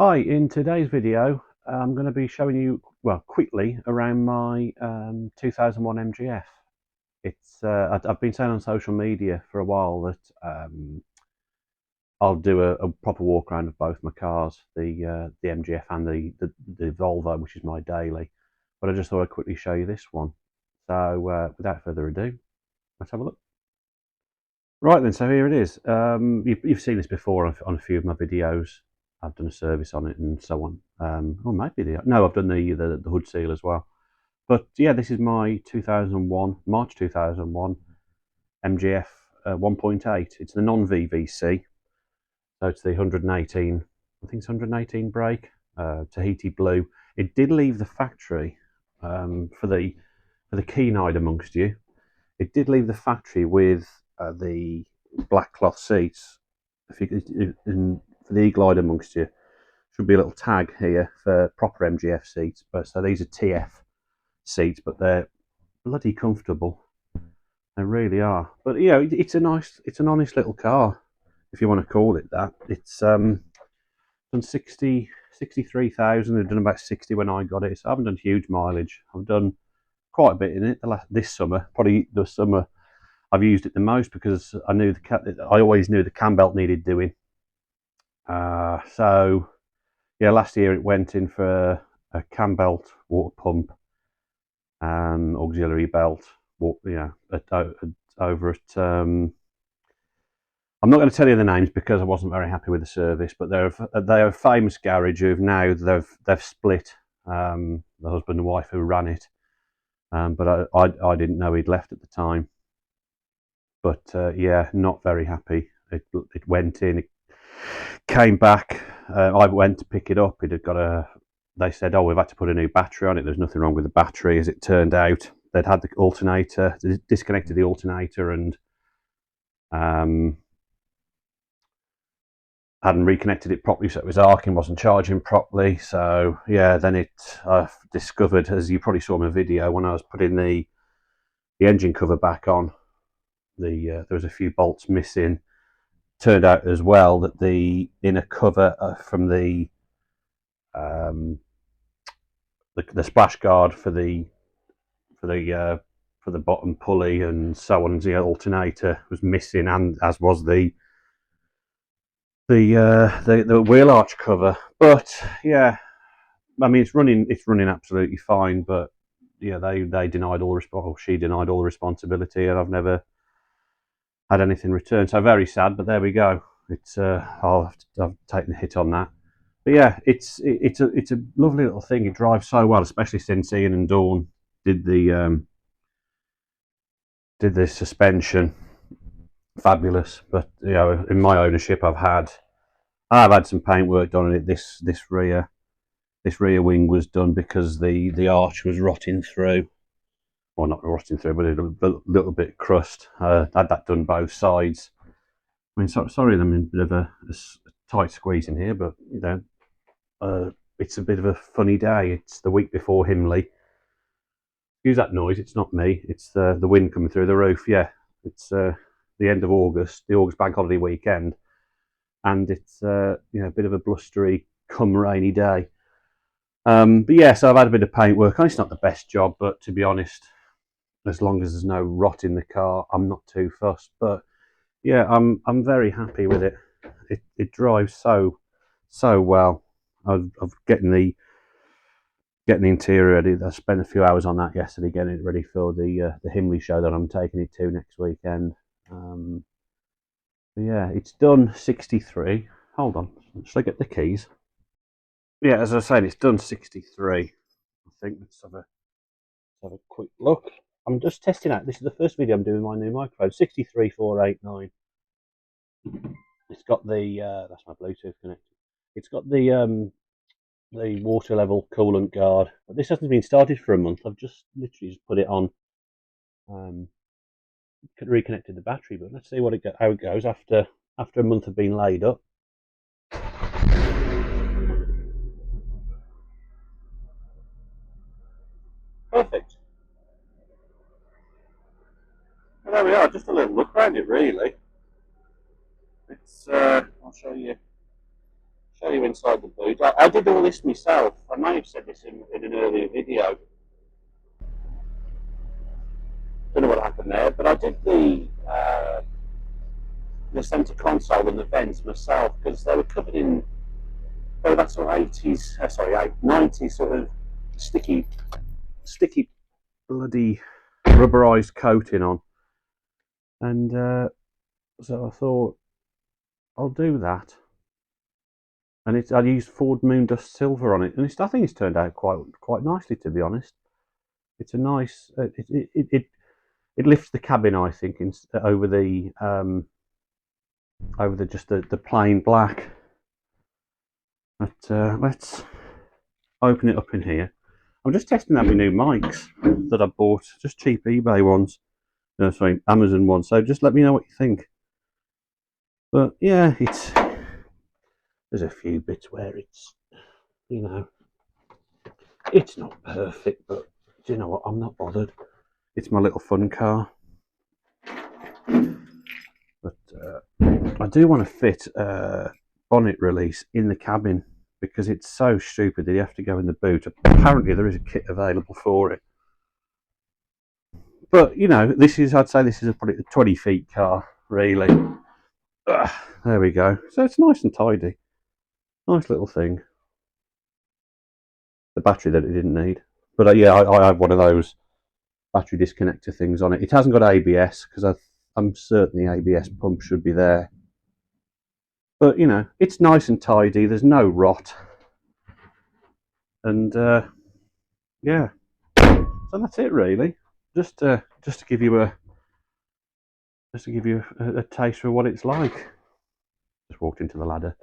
Hi, in today's video, I'm going to be showing you, well, quickly around my 2001 MGF. I've been saying on social media for a while that I'll do a proper walk around of both my cars, the MGF and the Volvo, which is my daily. But I just thought I'd quickly show you this one. So without further ado, let's have a look. Right then, so here it is. You've seen this before on a few of my videos. I've done a service on it and so on. Or maybe no, I've done the hood seal as well. But yeah, this is my 2001 March 2001 MGF 1.8. It's the non-VVC, so it's the 118. I think it's 118 brake, Tahiti blue. It did leave the factory for the keen-eyed amongst you. It did leave the factory with the black cloth seats. For the eagle-eyed amongst you, should be a little tag here for proper MGF seats. But so these are TF seats, but they're bloody comfortable. They really are. But you know, it's an honest little car, if you want to call it that. It's done 63,000. I've done about 60 when I got it. So I haven't done huge mileage. I've done quite a bit in it this summer. Probably the summer I've used it the most because I always knew the cam belt needed doing. So yeah, last year it went in for a cam belt, water pump, and auxiliary belt. Over at I'm not going to tell you the names because I wasn't very happy with the service, but they're a famous garage who've now they've split. The husband and wife who ran it, but I didn't know he'd left at the time. But yeah, not very happy. It went in, it came back. I went to pick it up. It had got they said, oh, we've had to put a new battery on it. There's nothing wrong with the battery. As it turned out, they'd had the alternator, disconnected the alternator, and hadn't reconnected it properly, so it was arcing, wasn't charging properly. So yeah, then I discovered, as you probably saw in my video, when I was putting the engine cover back on, there was a few bolts missing. Turned out as well that the inner cover from the splash guard for the bottom pulley and so on, the alternator was missing, and as was the wheel arch cover. But yeah, I mean it's running absolutely fine. But yeah, they denied she denied all responsibility, and I've never had anything returned. So very sad, but there we go. It's I've taken a hit on that. But yeah, it's a lovely little thing. It drives so well, especially since Ian and Dawn did the suspension. Fabulous. But you know, in my ownership, I've had some paint work done on it. This rear wing was done because the arch was rotting through. Well, not rotting through, but a little bit crust. Had that done both sides. I mean, sorry, I'm in a bit of a tight squeeze in here, but you know, it's a bit of a funny day. It's the week before Himley. Excuse that noise. It's not me. It's the wind coming through the roof. Yeah, it's the end of August, the August bank holiday weekend, and it's you know, a bit of a blustery, come rainy day. But yeah, so I've had a bit of paint work on. It's not the best job, but to be honest, as long as there's no rot in the car, I'm not too fussed. But yeah, I'm very happy with it. It drives so well. I've getting the interior ready. I spent a few hours on that yesterday, getting it ready for the Himley show that I'm taking it to next weekend. Yeah, it's done 63. Hold on, should I get the keys? Yeah, as I said, it's done 63. I think let's have a quick look. I'm just testing out. This is the first video I'm doing with my new microphone. 63489. It's got the that's my Bluetooth connected. It's got the water level coolant guard, but this hasn't been started for a month. I've just literally just put it on. Reconnected the battery, but let's see how it goes after a month of being laid up. Perfect. Well, there we are. Just a little look around it, really. It's I'll show you you inside the boot. I did all this myself. I may have said this in an earlier video. Don't know what happened there, but I did the centre console and the vents myself because they were covered in that sort of 80s, 90s sort of sticky bloody rubberized coating on. And so I thought I'll do that. And I used Ford Moondust Silver on it, and I think it's turned out quite nicely, to be honest. It's a nice. It lifts the cabin, I think, over the just the plain black. But let's open it up in here. I'm just testing out my new mics that I bought, just cheap eBay ones. No, sorry, Amazon ones. So just let me know what you think. But yeah, there's a few bits where it's, it's not perfect, but do you know what? I'm not bothered. It's my little fun car. But I do want to fit a bonnet release in the cabin because it's so stupid that you have to go in the boot. Apparently there is a kit available for it. But, I'd say this is probably a 20 feet car, really. There we go. So it's nice and tidy. Nice little thing. The battery that it didn't need. But yeah, I have one of those battery disconnector things on it. It hasn't got ABS because I'm certain the ABS pump should be there. But, it's nice and tidy. There's no rot. And, yeah. So that's it, really. Just to give you a taste for what it's like. Just walked into the ladder.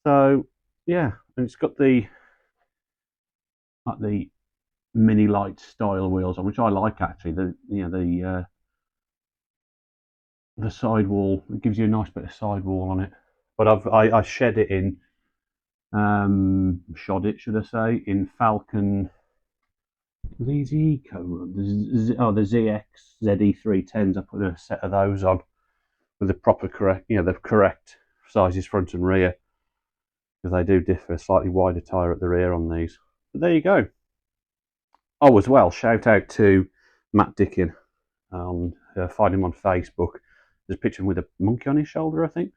So yeah, and it's got the mini light style wheels on, which I like actually. The sidewall, it gives you a nice bit of sidewall on it. But I shed it in, shod it, should I say, in Falcon. These Eco, the ZX ZE310s. I put a set of those on with the correct sizes front and rear, because they do differ. Slightly wider tyre at the rear on these. But there you go. Oh, as well, shout out to Matt Dickin. Find him on Facebook. There's a picture of him with a monkey on his shoulder, I think.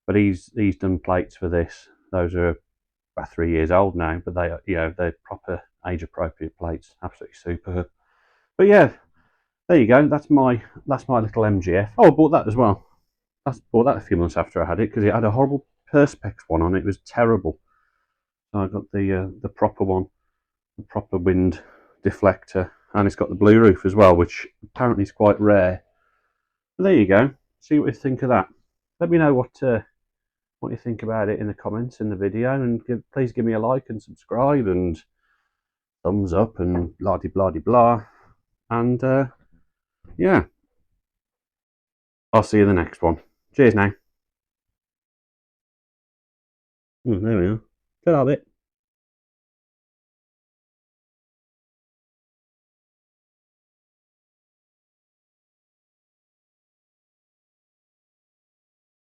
But he's done plates for this. Those are about 3 years old now, but they're proper age appropriate plates. Absolutely superb. But yeah, there you go. That's my little MGF. Oh, I bought that as well. I bought that a few months after I had it because it had a horrible Perspex one on it. It was terrible. So I got the proper one, the proper wind deflector, and it's got the blue roof as well, which apparently is quite rare. But there you go. See what you think of that. Let me know what you think about it in the comments in the video, and please give me a like and subscribe and thumbs up and blah de blah de blah. And yeah, I'll see you in the next one. Cheers now. There we are. Ta-ra, bit.